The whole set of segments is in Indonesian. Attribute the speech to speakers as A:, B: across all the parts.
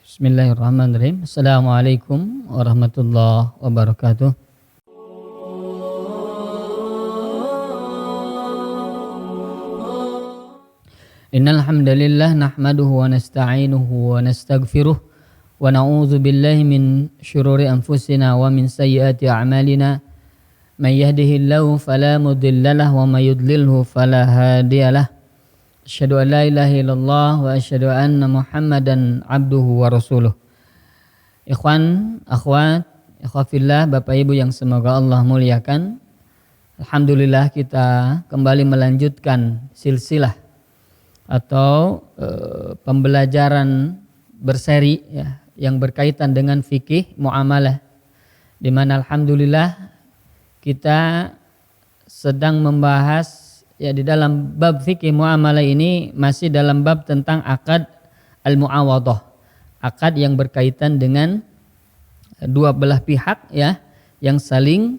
A: Bismillahirrahmanirrahim. Assalamualaikum warahmatullahi wabarakatuh. Innal hamdalillah nahmaduhu wa nasta'inuhu wa nastaghfiruh wa na'udzu billahi min syururi anfusina wa min sayyiati a'malina. May yahdihillahu fala mudhillalah wa may yudlilhu fala hadiyalah. Asyhadu an la ilaha illallah wa asyhadu anna Muhammadan abduhu wa rasuluh. Ikhwan, akhwat, ikhwafillah, Bapak Ibu yang semoga Allah muliakan. Alhamdulillah kita kembali melanjutkan silsilah atau pembelajaran berseri ya, yang berkaitan dengan fikih muamalah, di mana alhamdulillah kita sedang membahas ya di dalam bab fikih muamalah ini masih dalam bab tentang akad al-muawadhah. Akad yang berkaitan dengan dua belah pihak ya yang saling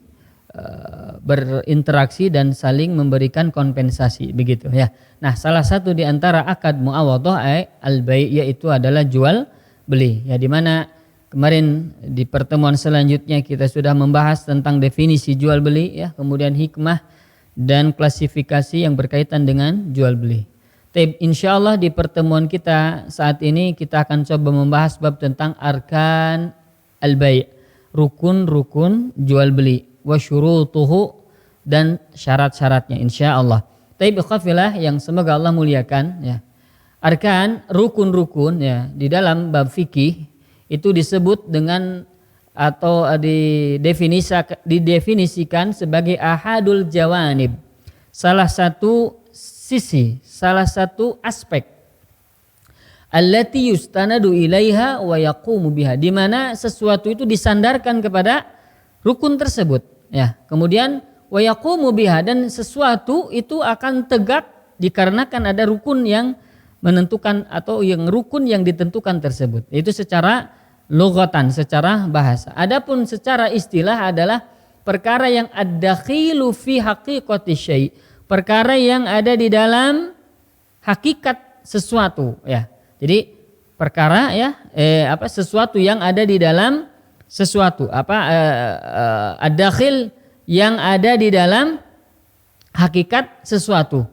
A: berinteraksi dan saling memberikan kompensasi begitu ya. Nah, salah satu di antara akad muawadhah al-bai' yaitu adalah jual beli. Ya, di mana kemarin di pertemuan selanjutnya kita sudah membahas tentang definisi jual beli ya, kemudian hikmah dan klasifikasi yang berkaitan dengan jual beli. Insyaallah di pertemuan kita saat ini kita akan coba membahas bab tentang arkan al-bai', rukun-rukun jual beli, wa syurutuhu dan syarat-syaratnya insyaallah. Ikhwafillah yang semoga Allah muliakan ya. Arkan, rukun-rukun ya di dalam bab fikih itu disebut dengan atau didefinisikan sebagai ahadul jawanib, salah satu sisi, salah satu aspek allati yustanadu ilaiha wa yaqumu biha, di mana sesuatu itu disandarkan kepada rukun tersebut ya. Kemudian wa yaqumu biha, dan sesuatu itu akan tegak dikarenakan ada rukun yang menentukan atau yang rukun yang ditentukan tersebut. Itu secara lughatan, secara bahasa. Adapun secara istilah adalah perkara yang ad-dakhilu fi haqiqati syai', perkara yang ada di dalam hakikat sesuatu ya. Jadi perkara ya sesuatu yang ada di dalam sesuatu, ad-dakhil yang ada di dalam hakikat sesuatu.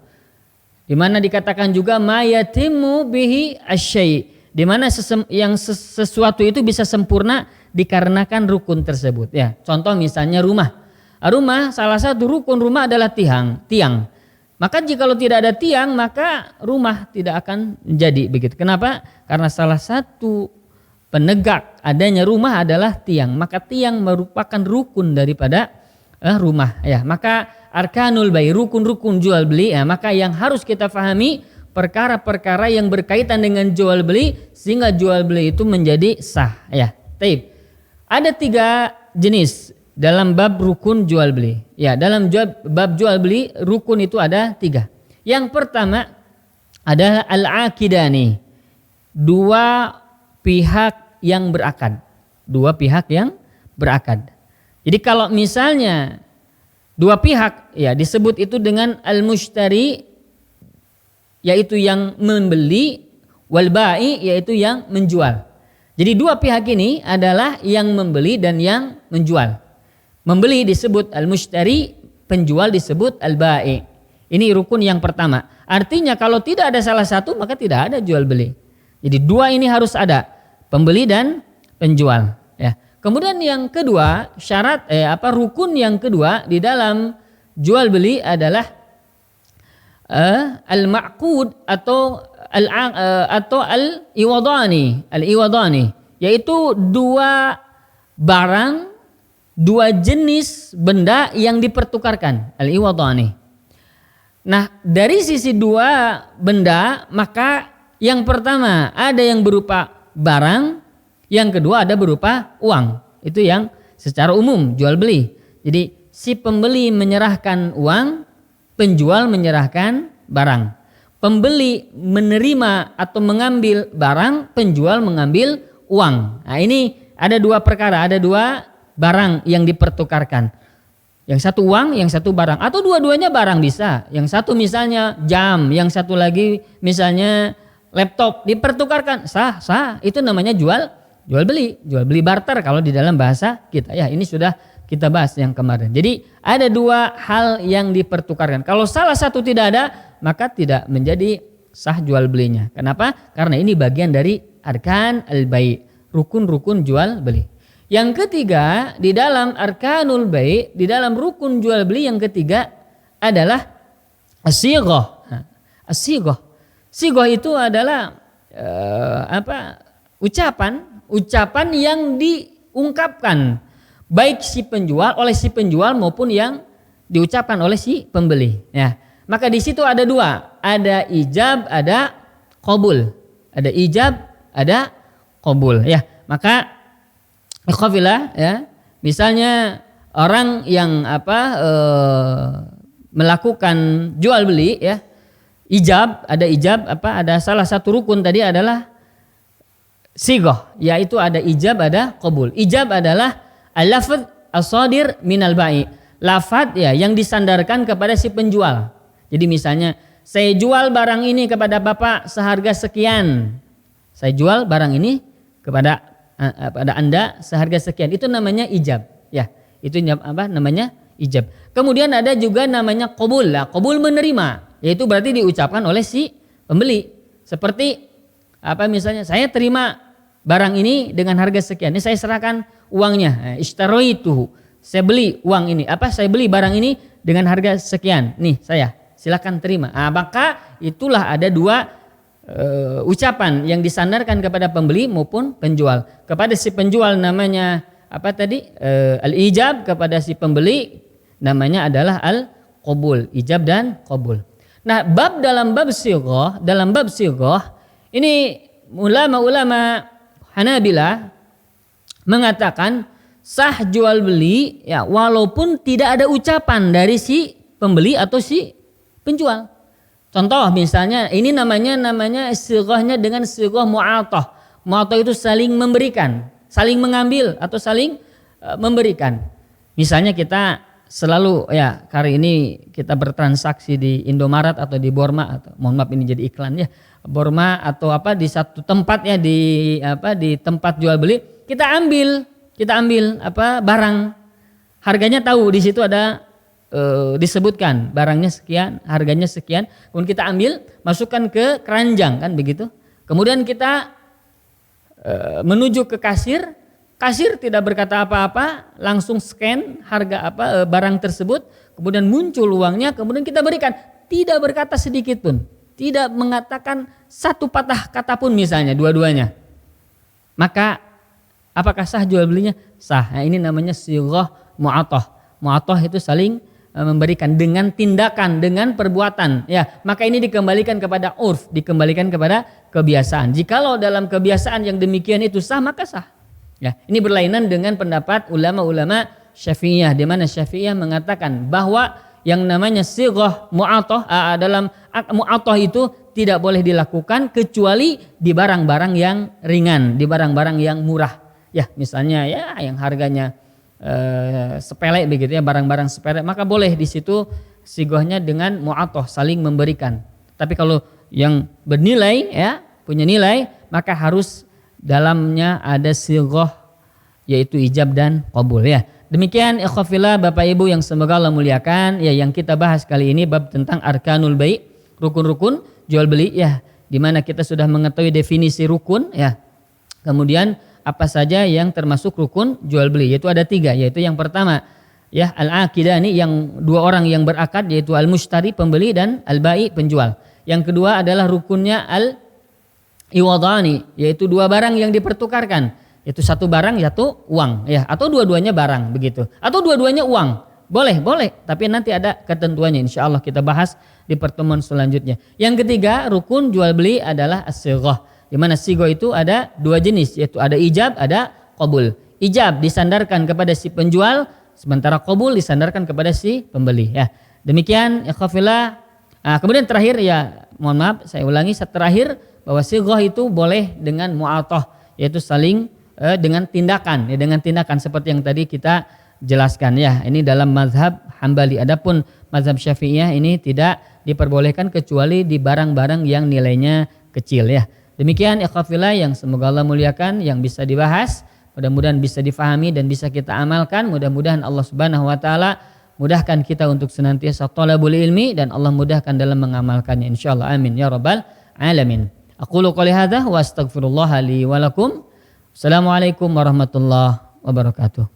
A: Di mana dikatakan juga ma yatimmu bihi asy-syai', di mana sesuatu itu bisa sempurna dikarenakan rukun tersebut ya. Contoh misalnya rumah. Rumah, salah satu rukun rumah adalah tiang. Maka jikalau tidak ada tiang maka rumah tidak akan jadi begitu. Kenapa? Karena salah satu penegak adanya rumah adalah tiang. Maka tiang merupakan rukun daripada rumah ya. Maka arkanul bai', rukun-rukun jual beli ya, maka yang harus kita pahami perkara-perkara yang berkaitan dengan jual beli sehingga jual beli itu menjadi sah ya. Ada 3 jenis dalam bab rukun jual beli. Ya, dalam bab jual beli rukun itu ada 3. Yang pertama adalah al-aqidani, 2 pihak yang berakad. 2 pihak yang berakad. Jadi kalau misalnya 2 pihak ya disebut itu dengan al-mushtari, yaitu yang membeli, wal ba'i, yaitu yang menjual. Jadi 2 pihak ini adalah yang membeli dan yang menjual. Membeli disebut al-mushtari, penjual disebut al-ba'i. Ini rukun yang pertama. Artinya kalau tidak ada salah satu maka tidak ada jual beli. Jadi 2 ini harus ada, pembeli dan penjual ya. Kemudian yang kedua, syarat rukun yang kedua di dalam jual beli adalah al-ma'qud atau al-iwadani, yaitu 2 barang, 2 jenis benda yang dipertukarkan, al-iwadani. Nah, dari sisi 2 benda, maka yang pertama ada yang berupa barang, yang kedua ada berupa uang. Itu yang secara umum jual beli. Jadi si pembeli menyerahkan uang, penjual menyerahkan barang. Pembeli menerima atau mengambil barang, penjual mengambil uang. Nah, ini ada 2 perkara, ada 2 barang yang dipertukarkan. Yang satu uang, yang satu barang, atau dua-duanya barang bisa. Yang satu misalnya jam, yang satu lagi misalnya laptop dipertukarkan, sah. Itu namanya jual beli barter kalau di dalam bahasa kita. Ya, ini sudah kita bahas yang kemarin. Jadi ada dua hal yang dipertukarkan. Kalau salah satu tidak ada, maka tidak menjadi sah jual belinya. Kenapa? Karena ini bagian dari arkan al-bai', rukun-rukun jual beli. Yang ketiga, di dalam arkanul bai', di dalam rukun jual beli yang ketiga adalah as-sighah. As-sighah. Sighah itu adalah ucapan yang diungkapkan baik oleh si penjual maupun yang diucapkan oleh si pembeli. Ya, maka di situ ada dua, ada ijab, ada qabul. Ada ijab, ada qabul. Ya, maka ikhwafillah, ya, misalnya orang yang melakukan jual beli, ya, ada salah satu rukun tadi adalah sighah, yaitu ada ijab, ada qabul. Ijab adalah al-lafz as-sadir minal bai', lafaz ya yang disandarkan kepada si penjual. Jadi misalnya, saya jual barang ini kepada Bapak seharga sekian. Saya jual barang ini kepada Anda seharga sekian. Itu namanya ijab, ya. Itu namanya ijab. Kemudian ada juga namanya qabul. Qabul menerima, yaitu berarti diucapkan oleh si pembeli. Seperti misalnya, saya terima barang ini dengan harga sekian. Ini saya serahkan uangnya. Ishtaroituhu. Saya beli uang ini. Saya beli barang ini dengan harga sekian. Nih saya, silakan terima. Maka itulah ada dua ucapan yang disandarkan kepada pembeli maupun penjual. Kepada si penjual namanya al-ijab, kepada si pembeli namanya adalah al-qabul. Ijab dan qabul. Nah, dalam bab sighah ini ulama Hanabilah mengatakan sah jual beli, ya, walaupun tidak ada ucapan dari si pembeli atau si penjual. Contoh misalnya, ini namanya sighahnya dengan sighah mu'atah. Mu'atah itu saling memberikan, saling mengambil atau saling memberikan. Misalnya kita selalu, ya, hari ini kita bertransaksi di Indomaret atau di Borma, atau mohon maaf ini jadi iklan, ya, Borma atau di satu tempat, ya, di tempat jual beli, kita ambil barang, harganya tahu di situ ada disebutkan barangnya sekian, harganya sekian, kemudian kita ambil, masukkan ke keranjang, kan begitu. Kemudian kita menuju ke kasir tidak berkata apa-apa, langsung scan harga barang tersebut, kemudian muncul uangnya, kemudian kita berikan, tidak berkata sedikit pun, tidak mengatakan satu patah kata pun misalnya dua-duanya. Maka apakah sah jual belinya? Sah. Nah, ini namanya sighah mu'atah. Mu'atah itu saling memberikan dengan tindakan, dengan perbuatan. Ya, maka ini dikembalikan kepada urf, dikembalikan kepada kebiasaan. Jikalau dalam kebiasaan yang demikian itu sah, maka sah. Ya, ini berlainan dengan pendapat ulama-ulama Syafi'iyah, di mana Syafi'iyah mengatakan bahwa yang namanya sighah mu'atah, dalam mu'atah itu tidak boleh dilakukan kecuali di barang-barang yang ringan, di barang-barang yang murah. Ya, misalnya ya yang harganya sepele begitu, ya, barang-barang sepele, maka boleh di situ sighahnya dengan mu'atah, saling memberikan. Tapi kalau yang bernilai, ya, punya nilai, maka harus dalamnya ada sighah, yaitu ijab dan qabul, ya. Demikian ikhwafillah Bapak Ibu yang semoga Allah muliakan, ya, yang kita bahas kali ini bab tentang arkanul bai', rukun-rukun jual beli, ya, di mana kita sudah mengetahui definisi rukun, ya. Kemudian apa saja yang termasuk rukun jual beli, yaitu ada 3, yaitu yang pertama, ya, al-aqidani, yang dua orang yang berakad, yaitu al-mushtari pembeli dan al-bai' penjual. Yang kedua adalah rukunnya al-iwadani, yaitu dua barang yang dipertukarkan. Itu satu barang, satu uang, ya, atau dua-duanya barang begitu, atau dua-duanya uang, boleh, tapi nanti ada ketentuannya, insya Allah kita bahas di pertemuan selanjutnya. Yang ketiga, rukun jual beli adalah as-sighah, di mana sighah itu ada dua jenis, yaitu ada ijab, ada qabul. Ijab disandarkan kepada si penjual, sementara qabul disandarkan kepada si pembeli, ya. Demikian ikhwafillah. Kemudian terakhir, ya, mohon maaf saya ulangi, terakhir bahwa sighah itu boleh dengan mu'atah, yaitu saling dengan tindakan, ya, dengan tindakan seperti yang tadi kita jelaskan, ya. Ini dalam mazhab Hambali. Adapun mazhab Syafi'iyah ini tidak diperbolehkan kecuali di barang-barang yang nilainya kecil ya. Demikian ikhwafillah yang semoga Allah muliakan yang bisa dibahas, mudah-mudahan bisa difahami dan bisa kita amalkan. Mudah-mudahan Allah Subhanahu wa taala mudahkan kita untuk senantiasa thalabul ilmi dan Allah mudahkan dalam mengamalkannya insyaallah. Amin ya rabbal alamin. Aqulu qouli hadza wa astaghfirullah li wa lakum. Assalamualaikum warahmatullahi wabarakatuh.